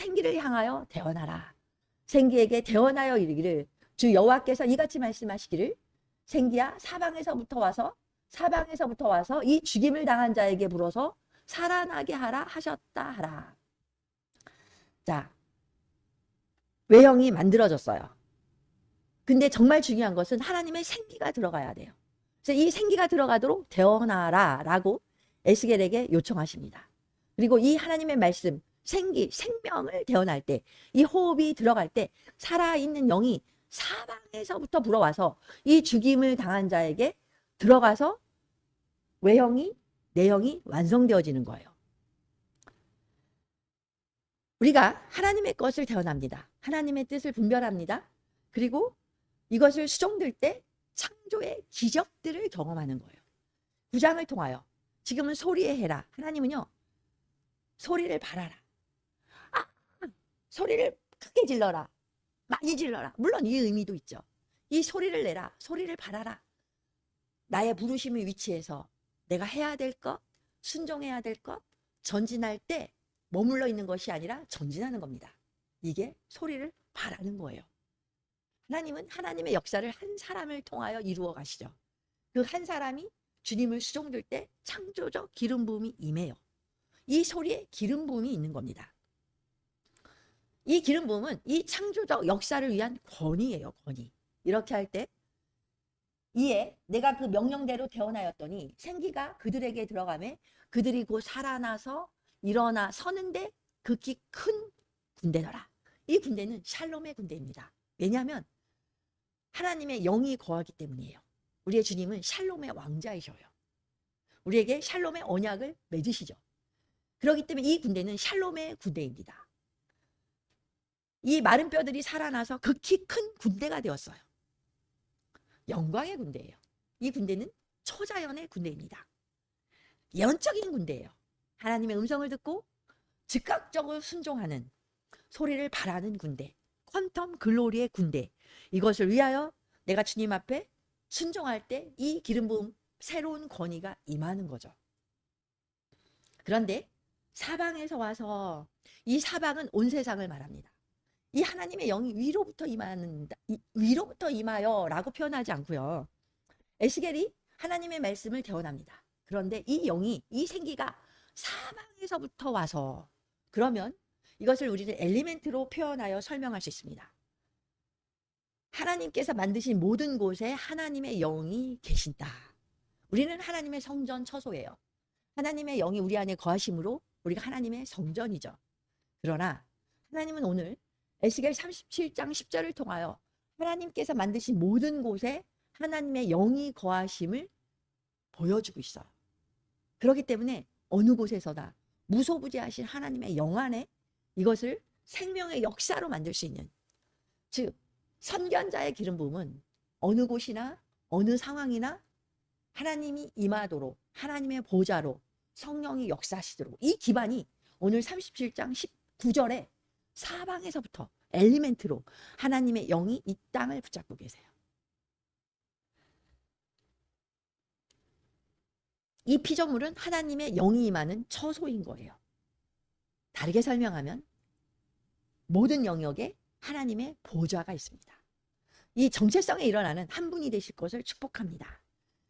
생기를 향하여 대언하라. 생기에게 대언하여 이르기를 주 여호와께서 이같이 말씀하시기를 생기야 사방에서부터 와서 이 죽임을 당한 자에게 불어서 살아나게 하라 하셨다 하라. 자, 외형이 만들어졌어요. 근데 정말 중요한 것은 하나님의 생기가 들어가야 돼요. 그래서 이 생기가 들어가도록 대언하라 라고 에스겔에게 요청하십니다. 그리고 이 하나님의 말씀, 생기, 생명을 대언할 때, 이 호흡이 들어갈 때 살아있는 영이 사방에서부터 불어와서 이 죽임을 당한 자에게 들어가서 외형이, 내형이 완성되어지는 거예요. 우리가 하나님의 것을 대언합니다. 하나님의 뜻을 분별합니다. 그리고 이것을 수종들 때 창조의 기적들을 경험하는 거예요. 구장을 통하여 지금은 소리에 해라. 하나님은요. 소리를 발하라. 아, 소리를 크게 질러라. 많이 질러라. 물론 이 의미도 있죠. 이 소리를 내라. 소리를 발하라. 나의 부르심의 위치에서 내가 해야 될 것, 순종해야 될 것, 전진할 때 머물러 있는 것이 아니라 전진하는 겁니다. 이게 소리를 발하는 거예요. 하나님은 하나님의 역사를 한 사람을 통하여 이루어 가시죠. 그 한 사람이 주님을 수종들 때 창조적 기름 부음이 임해요. 이 소리에 기름 부음이 있는 겁니다. 이 기름 부음은 이 창조적 역사를 위한 권위예요. 권위. 이렇게 할 때 이에 내가 그 명령대로 대언하였더니 생기가 그들에게 들어가매 그들이 곧 살아나서 일어나 서는데 극히 큰 군대더라. 이 군대는 샬롬의 군대입니다. 왜냐하면 하나님의 영이 거하기 때문이에요. 우리의 주님은 샬롬의 왕자이셔요. 우리에게 샬롬의 언약을 맺으시죠. 그렇기 때문에 이 군대는 샬롬의 군대입니다. 이 마른 뼈들이 살아나서 극히 큰 군대가 되었어요. 영광의 군대예요. 이 군대는 초자연의 군대입니다. 예언적인 군대예요. 하나님의 음성을 듣고 즉각적으로 순종하는 소리를 바라는 군대, 퀀텀 글로리의 군대. 이것을 위하여 내가 주님 앞에 순종할 때 이 기름 부음 새로운 권위가 임하는 거죠. 그런데 사방에서 와서 이 사방은 온 세상을 말합니다. 이 하나님의 영이 위로부터 임하여 라고 표현하지 않고요. 에스겔이 하나님의 말씀을 대언합니다. 그런데 이 영이, 이 생기가 사방에서부터 와서 그러면 이것을 우리는 엘리멘트로 표현하여 설명할 수 있습니다. 하나님께서 만드신 모든 곳에 하나님의 영이 계신다. 우리는 하나님의 성전 처소예요. 하나님의 영이 우리 안에 거하심으로 우리가 하나님의 성전이죠. 그러나 하나님은 오늘 에스겔 37장 10절을 통하여 하나님께서 만드신 모든 곳에 하나님의 영이 거하심을 보여주고 있어요. 그렇기 때문에 어느 곳에서나 무소부지하신 하나님의 영 안에 이것을 생명의 역사로 만들 수 있는, 즉 선견자의 기름 부음은 어느 곳이나 어느 상황이나 하나님이 임하도록 하나님의 보좌로 성령이 역사하시도록 이 기반이 오늘 37장 19절에 사방에서부터 엘리멘트로 하나님의 영이 이 땅을 붙잡고 계세요. 이 피조물은 하나님의 영이 임하는 처소인 거예요. 다르게 설명하면 모든 영역에 하나님의 보좌가 있습니다. 이 정체성에 일어나는 한 분이 되실 것을 축복합니다.